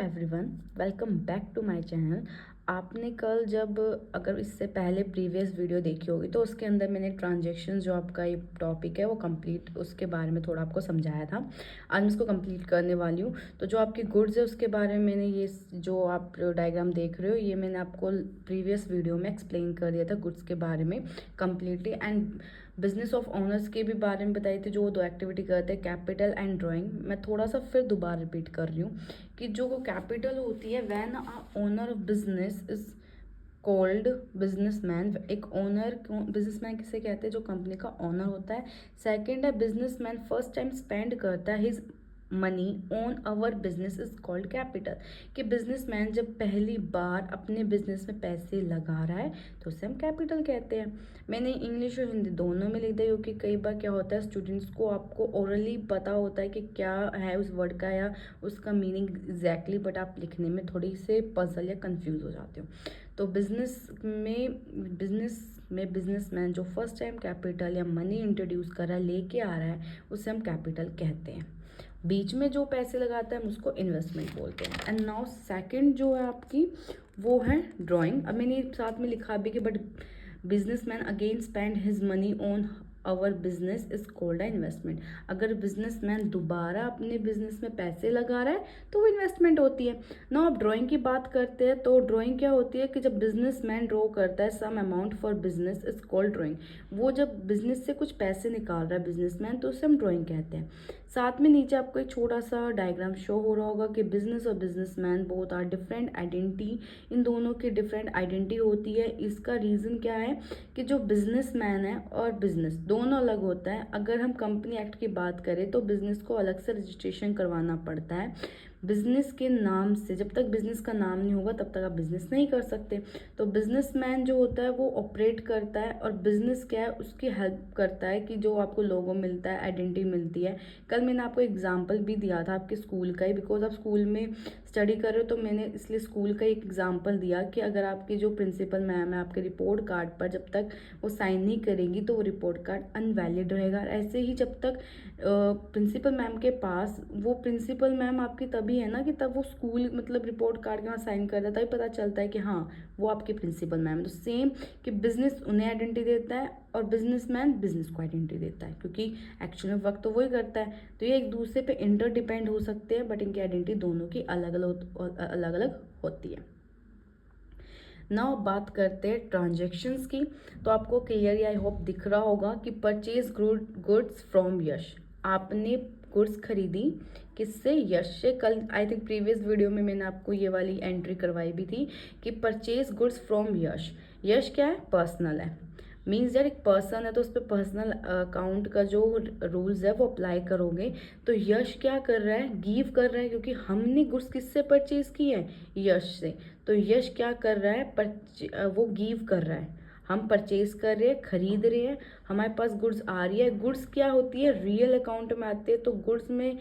Everyone, welcome back to my channel. आपने कल जब अगर इससे पहले प्रीवियस वीडियो देखी होगी तो उसके अंदर मैंने ट्रांजैक्शन जो आपका ये टॉपिक है वो कंप्लीट उसके बारे में थोड़ा आपको समझाया था। आज मैं इसको कंप्लीट करने वाली हूँ। तो जो आपकी गुड्स है उसके बारे में मैंने ये जो आप डायग्राम देख रहे हो ये मैंने आपको प्रीवियस वीडियो में एक्सप्लेन कर दिया था गुड्स के बारे में completely. And business of honours के भी बारे में बताई थी, जो वो दो एक्टिविटी करते हैं, कैपिटल एंड ड्राइंग। मैं थोड़ा सा फिर दोबारा रिपीट कर रही हूँ कि जो वो कैपिटल होती है, when a owner of business is called businessman. एक ओनर, बिजनेसमैन किसे कहते हैं? जो कंपनी का ओनर होता है। सेकंड है बिजनेसमैन फर्स्ट टाइम स्पेंड करता है his money on our business is called capital. कि बिजनेसमैन जब पहली बार अपने बिजनेस में पैसे लगा रहा है तो उसे हम कैपिटल कहते हैं। मैंने इंग्लिश और हिंदी दोनों में लिख दिया क्योंकि कई बार क्या होता है स्टूडेंट्स को आपको ओरली पता होता है कि क्या है उस वर्ड का या उसका मीनिंग एग्जैक्टली, बट आप लिखने में थोड़ी से पजल या कंफ्यूज हो जाते हो। तो बिजनेस में बिजनेसमैन जो फर्स्ट टाइम कैपिटल या मनी इंट्रोड्यूस कर रहा है, लेके आ रहा है, उसे हम कैपिटल कहते हैं। बीच में जो पैसे लगाता है हम उसको इन्वेस्टमेंट बोलते हैं। एंड नाउ सेकंड जो है आपकी वो है ड्राइंग। अब मैंने साथ में लिखा भी कि but businessman again spend his money on our business is called investment. अगर बिजनेसमैन दोबारा अपने बिजनेस में पैसे लगा रहा है तो वो इन्वेस्टमेंट होती है ना। अब ड्राइंग की बात करते हैं तो ड्राइंग क्या होती है कि जब बिजनेसमैन ड्रॉ करता है some amount for business is called drawing. वो जब बिजनेस से कुछ पैसे निकाल रहा है बिजनेसमैन तो उसे हम ड्राइंग कहते हैं। साथ में नीचे आपको एक छोटा सा डायग्राम शो हो रहा होगा कि बिजनेस और businessman both are different identity. इन दोनों की डिफरेंट आइडेंटिटी होती है। इसका रीज़न क्या है कि जो बिजनेसमैन है और बिजनेस दोनों अलग होता है। अगर हम कंपनी एक्ट की बात करें तो बिजनेस को अलग से रजिस्ट्रेशन करवाना पड़ता है। बिजनेस के नाम से, जब तक बिजनेस का नाम नहीं होगा तब तक आप बिजनेस नहीं कर सकते। तो बिजनेसमैन जो होता है वो ऑपरेट करता है और बिजनेस क्या है उसकी हेल्प करता है कि जो आपको लोगो मिलता है, आइडेंटिटी मिलती है। कल मैंने आपको एग्जाम्पल भी दिया था आपके स्कूल का ही, बिकॉज आप स्कूल में स्टडी कर रहे हो तो मैंने इसलिए स्कूल का एक एग्जाम्पल दिया कि अगर आपकी जो प्रिंसिपल मैम है आपके रिपोर्ट कार्ड पर जब तक वो साइन नहीं करेंगी तो वो रिपोर्ट कार्ड अनवैलिड रहेगा। ऐसे ही जब तक प्रिंसिपल मैम के पास, वो प्रिंसिपल मैम आपकी तभी है ना कि तब वो स्कूल मतलब रिपोर्ट कार्ड के वहाँ साइन करता है, तभी पता चलता है कि हाँ वो आपकी प्रिंसिपल मैम है। तो सेम कि बिजनेस उन्हें आइडेंटिटी देता है और बिजनेसमैन बिजनेस को आइडेंटिटी देता है, क्योंकि एक्चुअल में वर्क तो वही करता है। तो ये एक दूसरे पे इंटर डिपेंड हो सकते हैं, बट इनकी आइडेंटिटी दोनों की अलग अलग होती है। नाउ बात करते हैं ट्रांजेक्शन्स की। तो आपको क्लियरली आई होप दिख रहा होगा कि परचेज गुड्स फ्रॉम यश। आपने गुड्स खरीदी किससे? यश से। कल आई थिंक प्रीवियस वीडियो में मैंने आपको ये वाली एंट्री करवाई भी थी कि परचेज गुड्स फ्रॉम यश। यश क्या है? पर्सनल है। मीन्स यार एक पर्सन है तो उस पर पर्सनल अकाउंट का जो रूल्स है वो अप्लाई करोगे। तो यश क्या कर रहा है? गिव कर रहा है, क्योंकि हमने गुड्स किससे परचेज की है? यश से। तो यश क्या कर रहा है? वो गिव कर रहा है। हम परचेज कर रहे हैं, खरीद रहे हैं, हमारे पास गुड्स आ रही है। गुड्स क्या होती है? रियल अकाउंट में आते हैं। तो गुड्स में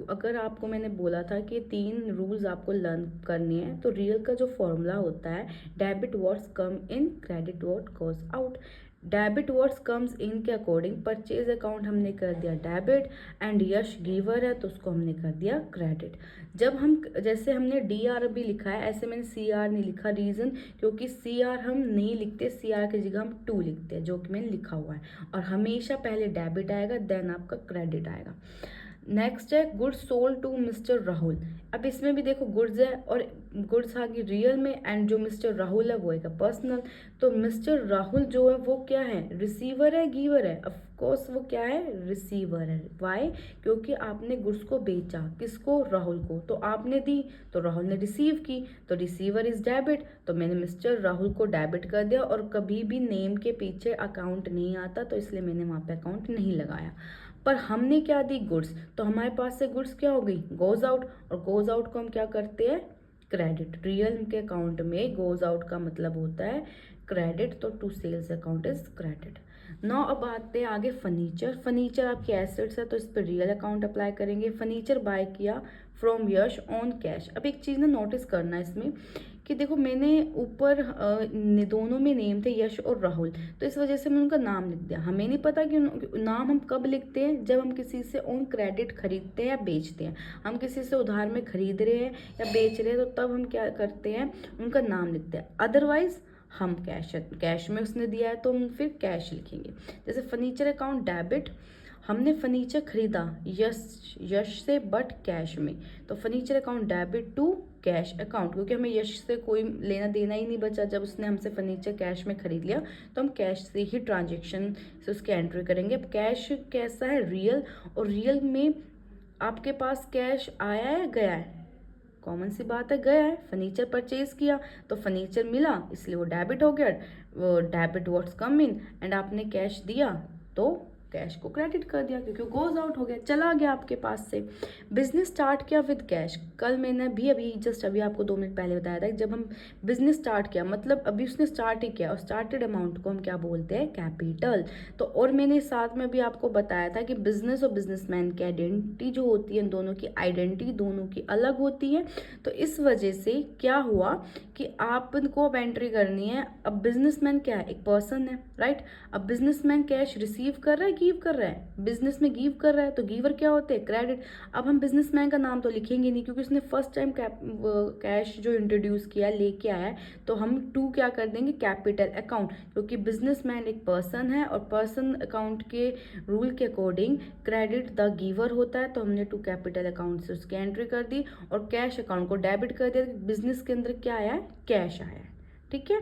अगर आपको मैंने बोला था कि 3 रूल्स आपको लर्न करने हैं, तो रियल का जो फॉर्मूला होता है, debit what's come in, credit what goes out. Debit words comes in के अकॉर्डिंग परचेज अकाउंट हमने कर दिया डेबिट, एंड यश गिवर है तो उसको हमने कर दिया क्रेडिट। जब हम, जैसे हमने डी आर भी लिखा है, ऐसे मैंने सी आर नहीं लिखा। रीज़न क्योंकि सी आर हम नहीं लिखते, सी आर की जगह हम टू लिखते हैं, जो कि मैंने लिखा हुआ है। और हमेशा पहले डेबिट आएगा देन आपका क्रेडिट आएगा। नेक्स्ट है goods sold to mister Rahul. अब इसमें भी देखो गुड्स है और गुड्स आ गई रियल में, एंड जो मिस्टर राहुल है वो एक पर्सनल। तो मिस्टर राहुल जो है वो क्या है? रिसीवर है, गिवर है? ऑफ कोर्स वो क्या है? रिसीवर है। वाई? क्योंकि आपने गुड्स को बेचा, किसको? राहुल को। तो आपने दी तो राहुल ने रिसीव की, तो रिसीवर इज डेबिट, तो मैंने मिस्टर राहुल को डेबिट कर दिया। और कभी भी नेम के पीछे अकाउंट नहीं आता, तो इसलिए मैंने वहाँ पे अकाउंट नहीं लगाया। पर हमने क्या दी? गुड्स। तो हमारे पास से गुड्स क्या हो गई? Goes out. और गोज आउट को हम क्या करते हैं? क्रेडिट। रियल के अकाउंट में गोज आउट का मतलब होता है क्रेडिट, तो to sales account is credit. Now अब आते हैं आगे फर्नीचर। फर्नीचर आपके एसेट्स है तो इस पर रियल अकाउंट अप्लाई करेंगे। फर्नीचर बाय किया फ्रॉम यश ऑन कैश। अब एक चीज़ ना नोटिस करना है इसमें कि देखो मैंने ऊपर दोनों में नेम थे यश और राहुल, तो इस वजह से मैंने उनका नाम लिख दिया। हमें नहीं पता कि नाम हम कब लिखते हैं, जब हम किसी से ऑन क्रेडिट खरीदते हैं या बेचते हैं। हम किसी से उधार में खरीद रहे हैं या बेच रहे हैं, तो तब हम क्या करते हैं, उनका नाम लिखते हैं। अदरवाइज हम कैश में उसने दिया है तो हम फिर कैश लिखेंगे। जैसे फर्नीचर अकाउंट डेबिट, हमने फर्नीचर खरीदा यश से बट कैश में, तो furniture account debit to cash account, क्योंकि हमें यश से कोई लेना देना ही नहीं बचा। जब उसने हमसे फर्नीचर कैश में खरीद लिया तो हम कैश से ही ट्रांजेक्शन से उसके एंट्री करेंगे। अब कैश कैसा है, रियल, और रियल में आपके पास कैश आया है गया है, कॉमन सी बात है गया है। फर्नीचर परचेज किया तो फर्नीचर मिला, इसलिए वो डेबिट हो गया, वो debit what's come in, and आपने कैश दिया तो कैश को क्रेडिट कर दिया क्योंकि वो गोज आउट हो गया, चला गया आपके पास से। बिजनेस स्टार्ट किया विद कैश, कल मैंने भी अभी जस्ट अभी आपको 2 मिनट पहले बताया था कि जब हम बिजनेस स्टार्ट किया मतलब अभी उसने स्टार्ट ही किया, और स्टार्टेड अमाउंट को हम क्या बोलते हैं, कैपिटल। तो और मैंने साथ में भी आपको बताया था कि बिजनेस और बिजनेसमैन की आइडेंटिटी जो होती है, दोनों की आइडेंटिटी दोनों की अलग होती है। तो इस वजह से क्या हुआ कि आपको अब एंट्री करनी है। अब बिजनेसमैन क्या है, एक पर्सन है, राइट। अब बिजनेसमैन कैश रिसीव कर रहा है, गिव कर रहा है, बिजनेस में गिव कर रहा है, तो गिवर क्या होते हैं, क्रेडिट। अब हम बिजनेसमैन का नाम तो लिखेंगे नहीं क्योंकि उसने फर्स्ट टाइम कैश जो इंट्रोड्यूस किया, लेके आया है, तो हम टू क्या कर देंगे, कैपिटल अकाउंट, क्योंकि बिजनेसमैन एक पर्सन है और पर्सन अकाउंट के रूल के अकॉर्डिंग क्रेडिट द गिवर होता है, तो हमने टू कैपिटल अकाउंट से उसकी एंट्री कर दी और कैश अकाउंट को डेबिट कर दिया। बिजनेस के अंदर क्या आया है, कैश आया है, ठीक है।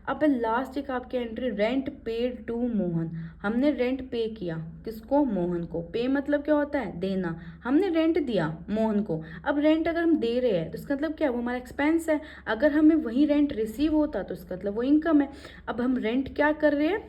अब लास्ट एक आपकी entry, rent paid to Mohan, हमने रेंट पे किया, किसको, मोहन को। पे मतलब क्या होता है, देना, हमने रेंट दिया मोहन को। अब रेंट अगर हम दे रहे हैं तो इसका मतलब क्या है, वो हमारा एक्सपेंस है। अगर हमें वही रेंट रिसीव होता तो इसका मतलब वो इनकम है। अब हम रेंट क्या कर रहे हैं,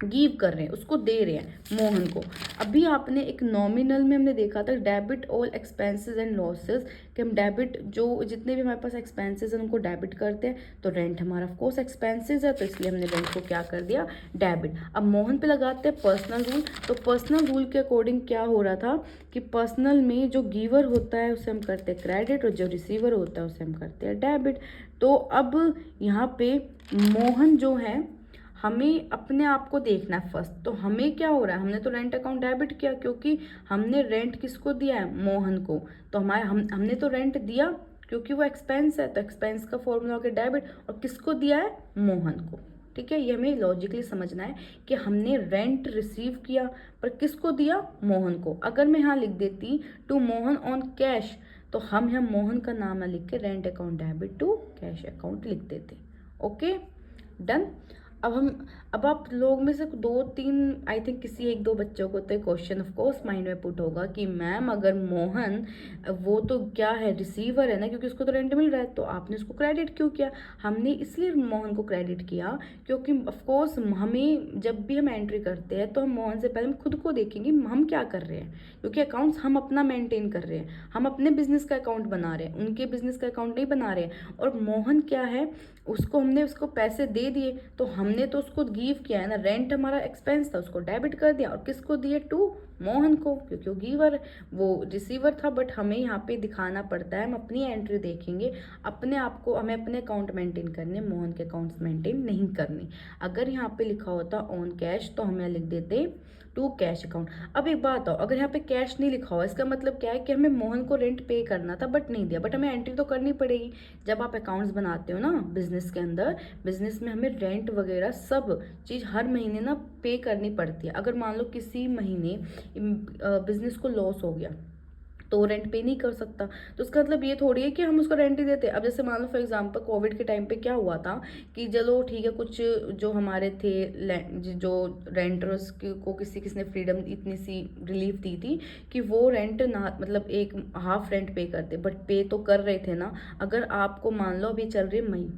गिव कर रहे हैं, उसको दे रहे हैं मोहन को। अभी आपने एक नॉमिनल में हमने देखा था debit all expenses and losses, कि हम डेबिट जो जितने भी हमारे पास एक्सपेंसेस हैं उनको डेबिट करते हैं। तो रेंट हमारा ऑफ कोर्स एक्सपेंसेस है, तो इसलिए हमने रेंट को क्या कर दिया, डेबिट। अब मोहन पे लगाते हैं पर्सनल रूल, तो पर्सनल रूल के अकॉर्डिंग क्या हो रहा था कि पर्सनल में जो गिवर होता है उसे हम करते हैं क्रेडिट और जो रिसीवर होता है उसे हम करते हैं डेबिट। तो अब यहाँ पे मोहन जो है, हमें अपने आप को देखना है फर्स्ट। तो हमें क्या हो रहा है, हमने तो रेंट अकाउंट डेबिट किया क्योंकि हमने रेंट किसको दिया है, मोहन को। तो हमने तो रेंट दिया क्योंकि वो एक्सपेंस है, तो एक्सपेंस का फॉर्मूला हो गया डेबिट, और किसको दिया है, मोहन को। ठीक है, ये हमें लॉजिकली समझना है कि हमने रेंट रिसीव किया पर किसको दिया, मोहन को। अगर मैं यहाँ लिख देती टू मोहन ऑन कैश, तो हम यहाँ मोहन का नाम ना लिख के rent account debit to cash account लिख देते। Okay, done. अब आप लोग में से 2-3 आई थिंक किसी 1-2 बच्चों को तो क्वेश्चन ऑफ कोर्स माइंड में पुट होगा कि मैम अगर मोहन वो तो क्या है, रिसीवर है ना, क्योंकि उसको तो रेंट मिल रहा है, तो आपने उसको क्रेडिट क्यों किया। हमने इसलिए मोहन को क्रेडिट किया क्योंकि ऑफ कोर्स हमें जब भी हम एंट्री करते हैं तो हम मोहन से पहले हम खुद को देखेंगे हम क्या कर रहे हैं, क्योंकि अकाउंट्स हम अपना मेंटेन कर रहे हैं, हम अपने बिजनेस का अकाउंट बना रहे हैं, उनके बिजनेस का अकाउंट नहीं बना रहे हैं। और मोहन क्या है, हमने उसको पैसे दे दिए, तो हमने तो उसको गिव किया है ना, रेंट हमारा एक्सपेंस था, उसको डेबिट कर दिया, और किसको दिए, टू मोहन को, क्योंकि वो गिवर, वो रिसीवर था। बट हमें यहाँ पे दिखाना पड़ता है, हम अपनी एंट्री देखेंगे, अपने आप को, हमें अपने अकाउंट मेंटेन करने, मोहन के अकाउंट्स मेंटेन नहीं करनी। अगर यहाँ पे लिखा होता ऑन कैश तो हमें लिख देते टू कैश अकाउंट। अब एक बात हो, अगर यहाँ पे कैश नहीं लिखा हुआ, इसका मतलब क्या है कि हमें मोहन को रेंट पे करना था बट नहीं दिया, बट हमें एंट्री तो करनी पड़ेगी। जब आप अकाउंट्स बनाते हो ना बिजनेस के अंदर, बिजनेस में हमें रेंट वगैरह सब चीज़ हर महीने ना पे करनी पड़ती है। अगर मान लो किसी महीने बिजनेस को लॉस हो गया तो रेंट पे नहीं कर सकता, तो उसका मतलब ये थोड़ी है कि हम उसको रेंट ही देते। अब जैसे मान लो फॉर एग्जांपल कोविड के टाइम पे क्या हुआ था कि चलो ठीक है, कुछ जो हमारे थे जो रेंटर्स को किसी किसी ने फ्रीडम इतनी सी रिलीफ दी थी कि वो रेंट ना, मतलब एक हाफ रेंट पे करते, बट पे तो कर रहे थे ना। अगर आपको मान लो अभी चल रही मई,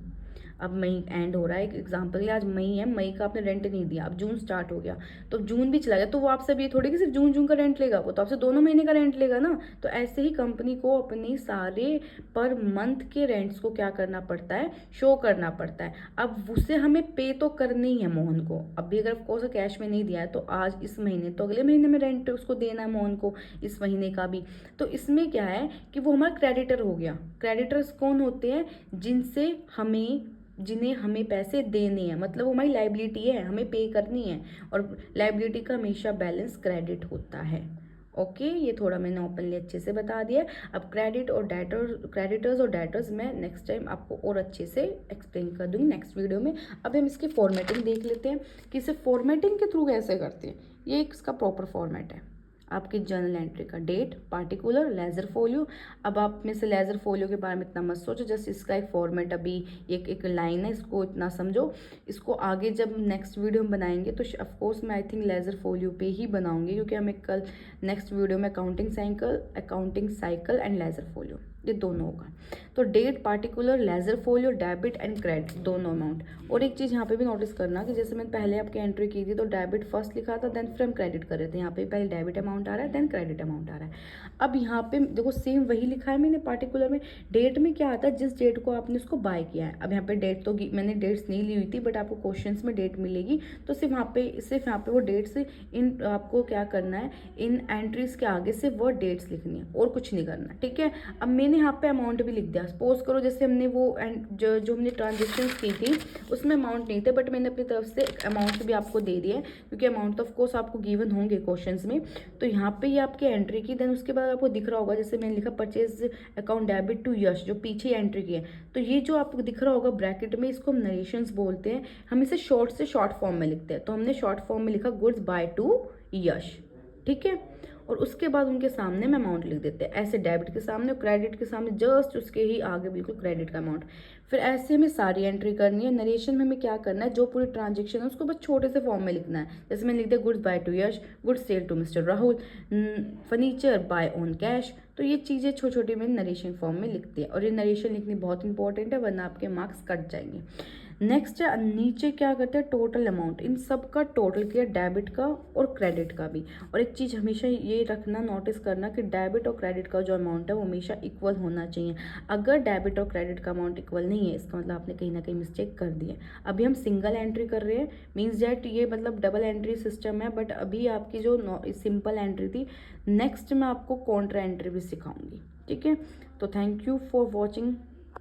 अब मई एंड हो रहा है, एक एग्जाम्पल के लिए आज मई है, मई का आपने रेंट नहीं दिया, अब जून स्टार्ट हो गया तो जून भी चला गया, तो वो आपसे अब ये थोड़ी कि सिर्फ जून का रेंट लेगा, वो तो आपसे दोनों महीने का रेंट लेगा ना। तो ऐसे ही कंपनी को अपनी सारे पर मंथ के रेंट्स को क्या करना पड़ता है, शो करना पड़ता है। अब उसे हमें पे तो करनी है मोहन को, अभी अगर ऑफकोर्स कैश में नहीं दिया है तो आज इस महीने तो अगले महीने में रेंट उसको देना है मोहन को, इस महीने का भी। तो इसमें क्या है कि वो हमारा क्रेडिटर हो गया। क्रेडिटर्स कौन होते हैं, जिन्हें हमें पैसे देने हैं, मतलब वो हमारी लाइबिलिटी है, हमें पे करनी है, और लाइबिलिटी का हमेशा बैलेंस क्रेडिट होता है। ओके, ये थोड़ा मैंने ओपनली अच्छे से बता दिया। अब क्रेडिटर्स और डेटर्स मैं नेक्स्ट टाइम आपको और अच्छे से एक्सप्लेन कर दूंगी नेक्स्ट वीडियो में। अब हम इसकी फॉर्मेटिंग देख लेते हैं कि इसे फॉर्मेटिंग के थ्रू कैसे करते हैं। ये एक इसका प्रॉपर फॉर्मेट है आपकी जर्नल एंट्री का, डेट, पार्टिकुलर, लेजर फोलियो। अब आप में से लेजर फोलियो के बारे में इतना मत सोचो, जस्ट इसका एक फॉर्मेट अभी एक लाइन है, इसको इतना समझो। इसको आगे जब नेक्स्ट वीडियो में बनाएंगे तो ऑफकोर्स मैं आई थिंक लेजर फोलियो पे ही बनाऊंगी, क्योंकि हमें कल नेक्स्ट वीडियो में accounting cycle and ledger folio ये दोनों होगा। तो date, particular, ledger folio, debit and credit दोनों अमाउंट। और एक चीज़ यहाँ पे भी नोटिस करना कि जैसे मैंने पहले आपकी एंट्री की थी तो डेबिट फर्स्ट लिखा था, देन फिर हम क्रेडिट कर रहे थे। यहाँ पे पहले डेबिट अमाउंट आ रहा है, देन क्रेडिट अमाउंट आ रहा है। अब यहाँ पे देखो सेम वही लिखा है मैंने पार्टिकुलर में। डेट में क्या आता है, जिस डेट को आपने उसको बाय किया है। अब यहाँ पे डेट तो मैंने डेट्स नहीं ली हुई थी, बट आपको क्वेश्चन में डेट मिलेगी, तो सिर्फ यहाँ पे वो डेट्स इन आपको क्या करना है, इन एंट्रीज के आगे से वो डेट्स लिखनी है और कुछ नहीं करना, ठीक है। अब मैंने यहाँ पे अमाउंट भी लिख दिया। सपोज करो जैसे हमने वो जो हमने ट्रांजेक्शन की थी उसमें अमाउंट नहीं थे, बट मैंने अपनी तरफ से अमाउंट भी आपको दे दिया है, क्योंकि अमाउंट ऑफ कोर्स आपको गिवन होंगे क्वेश्चंस में। तो यहाँ पे ये आपकी एंट्री की, देन उसके बाद आपको दिख रहा होगा जैसे मैंने लिखा परचेज अकाउंट डेबिट टू यश, जो पीछे एंट्री की है। तो ये जो आपको दिख रहा होगा ब्रैकेट में, इसको हम नरेशंस बोलते हैं। हम इसे शॉर्ट से शॉर्ट फॉर्म में लिखते हैं, तो हमने शॉर्ट फॉर्म में लिखा गुड्स बाय टू यश, ठीक है। और उसके बाद उनके सामने में अमाउंट लिख देते हैं, ऐसे डेबिट के सामने और क्रेडिट के सामने जस्ट उसके ही आगे बिल्कुल क्रेडिट का अमाउंट। फिर ऐसे हमें सारी एंट्री करनी है। नरेशन में हमें क्या करना है, जो पूरी ट्रांजेक्शन है उसको बस छोटे से फॉर्म में लिखना है। जैसे मैंने लिख दिया goods buy to Yash, goods sale to mister Rahul, furniture buy on cash. तो ये चीज़ें छोटी छोटी में नरेशन फॉर्म में लिखती है, और ये नरेशन लिखनी बहुत इंपॉर्टेंट है, वरना आपके मार्क्स कट जाएंगे। नेक्स्ट है नीचे क्या करते हैं, टोटल अमाउंट, इन सब का टोटल किया, डेबिट का और क्रेडिट का भी। और एक चीज़ हमेशा ये रखना, नोटिस करना कि डेबिट और क्रेडिट का जो अमाउंट है वो हमेशा इक्वल होना चाहिए। अगर डेबिट और क्रेडिट का अमाउंट इक्वल नहीं है, इसका मतलब आपने कहीं ना कहीं मिस्टेक कर दी है। अभी हम सिंगल एंट्री कर रहे हैं, मीन्स डैट ये मतलब डबल एंट्री सिस्टम है, बट अभी आपकी जो सिंपल एंट्री थी, नेक्स्ट मैं आपको कॉन्ट्रा एंट्री भी सिखाऊंगी, ठीक है। तो थैंक यू फॉर वॉचिंग